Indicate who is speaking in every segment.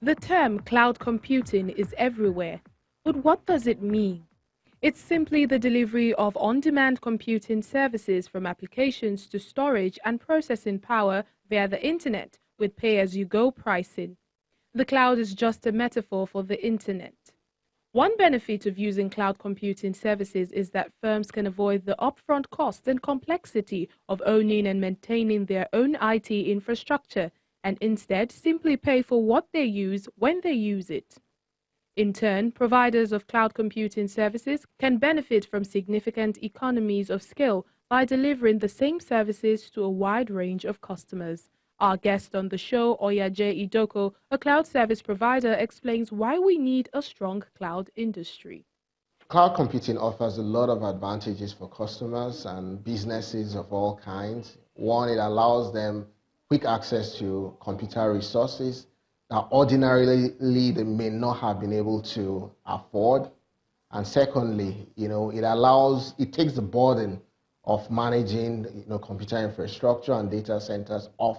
Speaker 1: The term cloud computing is everywhere, but what does it mean? It's simply the delivery of on-demand computing services from applications to storage and processing power via the internet with pay-as-you-go pricing. The cloud is just a metaphor for the internet. One benefit of using cloud computing services is that firms can avoid the upfront costs and complexity of owning and maintaining their own IT infrastructure and instead simply pay for what they use when they use it. In turn, providers of cloud computing services can benefit from significant economies of scale by delivering the same services to a wide range of customers. Our guest on the show, Oyaje Idoko, a cloud service provider, explains why we need a strong cloud industry.
Speaker 2: Cloud computing offers a lot of advantages for customers and businesses of all kinds. One, it allows them quick access to computer resources that ordinarily they may not have been able to afford. And secondly, it takes the burden of managing, computer infrastructure and data centers off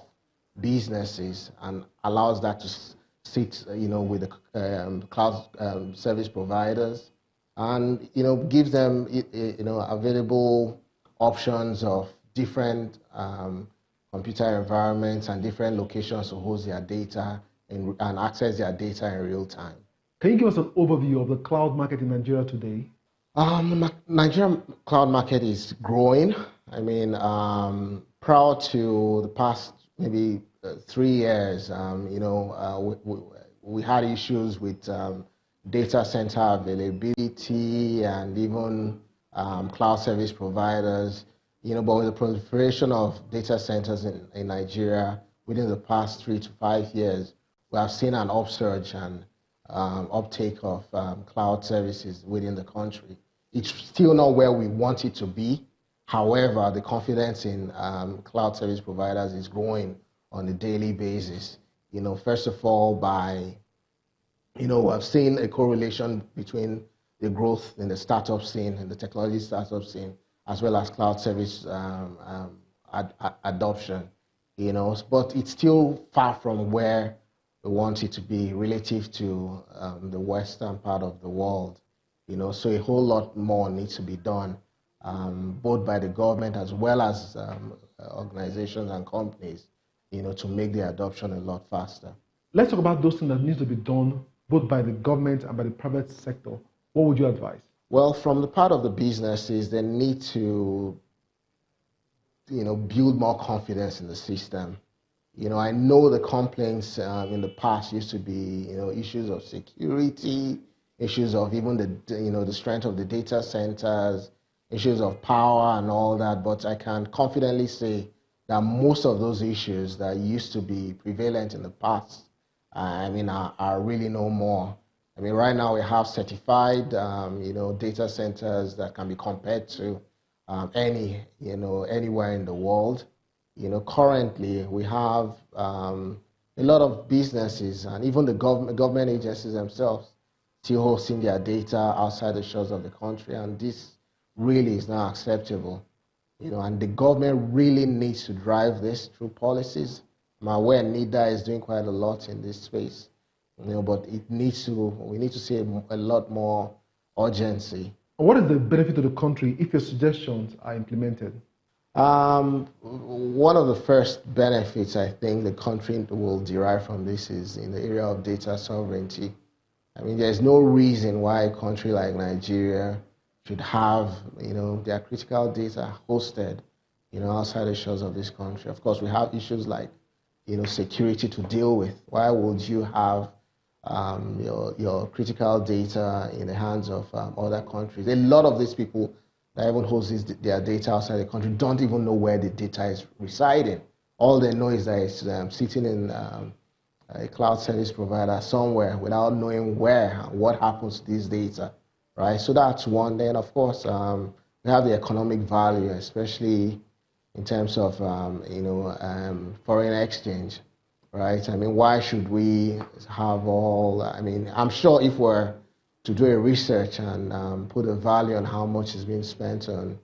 Speaker 2: businesses and allows that to sit, with the cloud service providers, and gives them, available options of different computer environments and different locations to host their data and access their data in real time.
Speaker 3: Can you give us an overview of the cloud market in Nigeria today?
Speaker 2: Nigerian cloud market is growing. I mean, prior to the past maybe 3 years, we had issues with data center availability and even cloud service providers. But with the proliferation of data centers in Nigeria within the past 3 to 5 years, we have seen an upsurge and uptake of cloud services within the country. It's still not where we want it to be. However, the confidence in cloud service providers is growing on a daily basis. First of all, I've seen a correlation between the growth in the startup scene and the technology startup scene, as well as cloud service adoption. But it's still far from where we want it to be relative to the western part of the world. So a whole lot more needs to be done, both by the government as well as organizations and companies, to make the adoption a lot faster.
Speaker 3: Let's talk about those things that need to be done both by the government and by the private sector. What would you advise?
Speaker 2: Well, from the part of the businesses, they need to, build more confidence in the system. I know the complaints in the past used to be, issues of security, issues of even the strength of the data centers, issues of power and all that. But I can confidently say that most of those issues that used to be prevalent in the past, are really no more. Right now we have certified, data centers that can be compared to anywhere in the world. Currently we have a lot of businesses and even the government agencies themselves still hosting their data outside the shores of the country, and this really is not acceptable. And the government really needs to drive this through policies. I'm aware NIDA is doing quite a lot in this space, but we need to see a lot more urgency.
Speaker 3: What is the benefit to the country if your suggestions are implemented?
Speaker 2: One of the first benefits I think the country will derive from this is in the area of data sovereignty. There's no reason why a country like Nigeria should have, their critical data hosted, outside the shores of this country. Of course, we have issues like, security to deal with. Why would you have your critical data in the hands of other countries? A lot of these people that even host their data outside the country don't even know where the data is residing. All they know is that it's sitting in a cloud service provider somewhere without knowing where and what happens to this data, right? So that's one. Then, of course, we have the economic value, especially in terms of, foreign exchange, right? Why should we have I'm sure if we're to do a research and put a value on how much is being spent on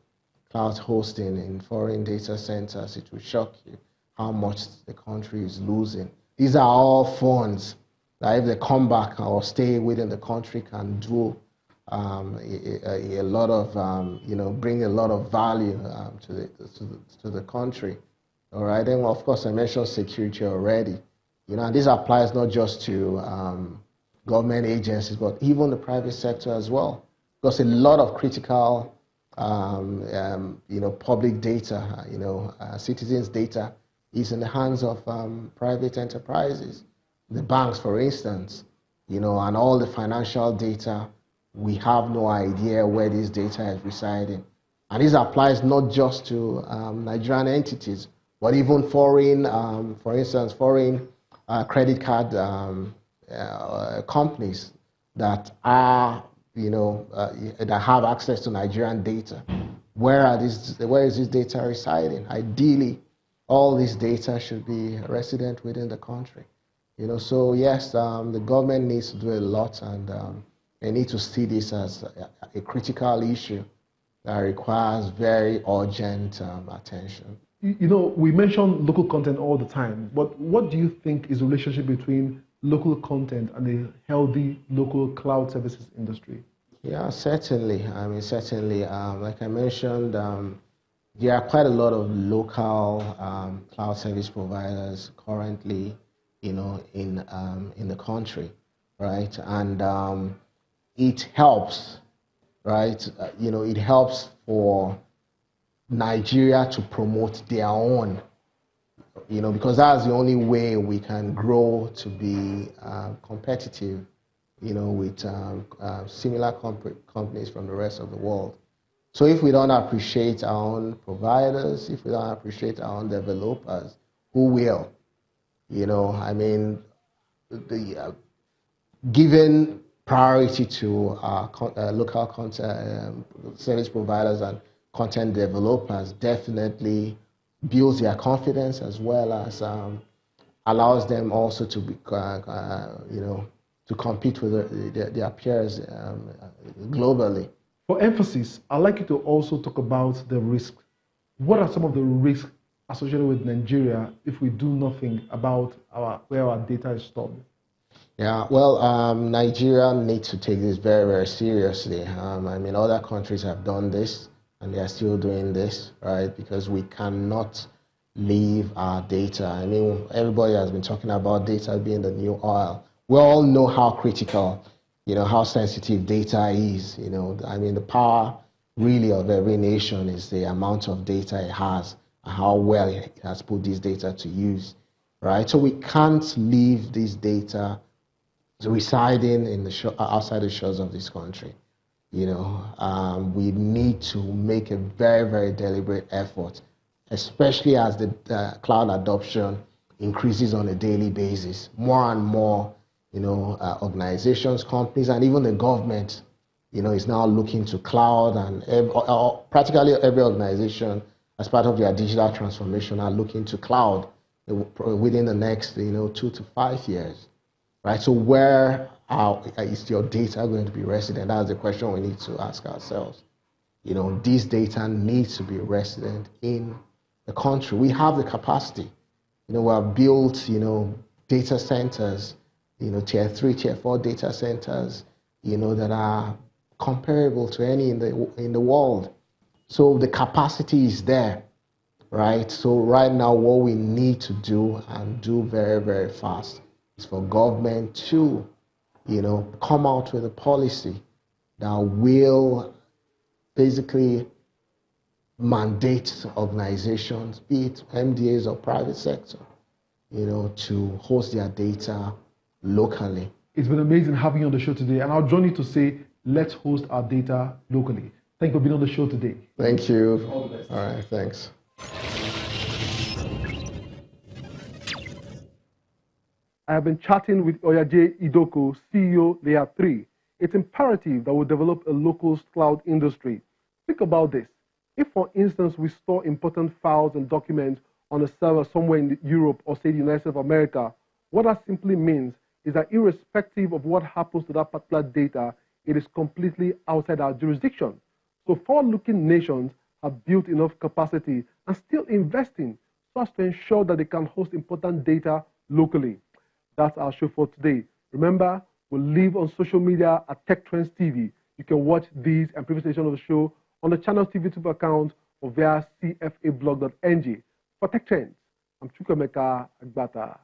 Speaker 2: cloud hosting in foreign data centers, it will shock you how much the country is losing. These are all funds that if they come back or stay within the country can do a lot of, bring a lot of value to the country. All right, and of course I mentioned security already. And this applies not just to government agencies, but even the private sector as well. Because a lot of critical, public data, citizens' data is in the hands of private enterprises. The banks, for instance, and all the financial data, we have no idea where this data is residing. And this applies not just to Nigerian entities, but even foreign, for instance, foreign credit card companies that are, that have access to Nigerian data. Where is this data residing? Ideally, all this data should be resident within the country. So yes, the government needs to do a lot, and they need to see this as a critical issue that requires very urgent attention.
Speaker 3: We mention local content all the time, but what do you think is the relationship between local content and the healthy local cloud services industry?
Speaker 2: Yeah, certainly. I mean, certainly. Like I mentioned, there are quite a lot of local cloud service providers currently, in the country, right? And it helps, right? It helps for Nigeria to promote their own, because that's the only way we can grow to be competitive, with similar companies from the rest of the world. So if we don't appreciate our own providers, if we don't appreciate our own developers, who will? I mean, giving priority to local content service providers and content developers definitely builds their confidence, as well as allows them also to be, to compete with their peers globally.
Speaker 3: For emphasis, I'd like you to also talk about the risks. What are some of the risks associated with Nigeria if we do nothing about where our data is stored?
Speaker 2: Yeah, well, Nigeria needs to take this very, very seriously. I mean, other countries have done this, and they are still doing this, right? Because we cannot leave our data. I mean, everybody has been talking about data being the new oil. We all know how critical, how sensitive data is. I mean, the power really of every nation is the amount of data it has and how well it has put this data to use, right? So we can't leave this data residing in outside the shores of this country. We need to make a very, very deliberate effort, especially as the cloud adoption increases on a daily basis. More and more, organizations, companies, and even the government, is now looking to cloud, and practically every organization, as part of their digital transformation, are looking to cloud within the next, 2 to 5 years, right? So where is your data going to be resident? That's the question we need to ask ourselves. This data needs to be resident in the country. We have the capacity. We have built, data centers, tier 3, tier 4 data centers, that are comparable to any in the world. So the capacity is there, right? So right now, what we need to do, and do very, very fast, is for government to, come out with a policy that will basically mandate organizations, be it MDAs or private sector, to host their data locally.
Speaker 3: It's been amazing having you on the show today, and I'll join you to say, let's host our data locally. Thank you for being on the show today.
Speaker 2: Thank you. All the best. All right, thanks.
Speaker 3: I have been chatting with Oyaje Idoko, CEO, Layer3. It's imperative that we develop a local cloud industry. Think about this. If, for instance, we store important files and documents on a server somewhere in Europe or, say, the United States of America, what that simply means is that irrespective of what happens to that particular data, it is completely outside our jurisdiction. So forward-looking nations have built enough capacity and still investing so as to ensure that they can host important data locally. That's our show for today. Remember, we live on social media at Tech Trends TV. You can watch these and previous editions of the show on the channel's TV Tube account or via cfablog.ng. For Tech Trends, I'm Chukwemeka Agbata.